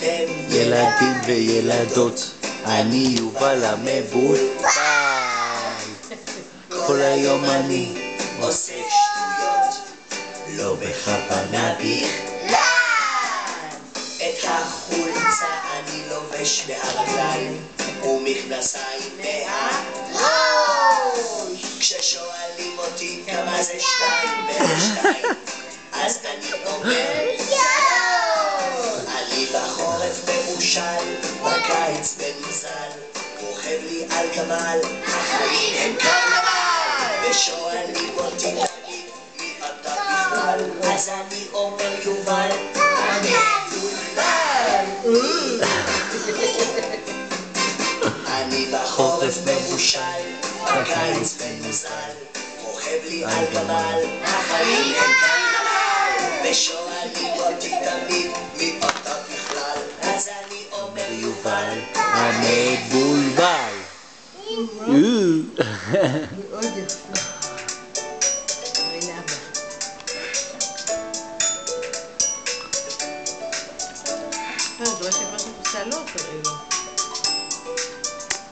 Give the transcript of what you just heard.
אתם ילדים וילדות, אני יובל המבולבל. כל היום אני עושה שטויות, לא בכוונה בכלל. את החולצה אני לובש מהרגליים ומכנסיים מהראש. כששואלים אותי כמה זה 2 ו2, אז אני אומר אני בחורף מבושל, בקיץ מנוזל, רוכב לי על גמל, החיים הם קרנבל. ושואלים אותי תמיד מי אתה בכלל, אז אני אומר יובל המבולבל. אני בחורף מבושל, בקיץ מנוזל, רוכב לי על גמל, החיים הם קרנבל. ושואלים אותי תמיד מי אתה בכלל, אז אני אומר יובל המבולבל. מאוד יפה. זה מה שפשוט עושה לו, תראי לו.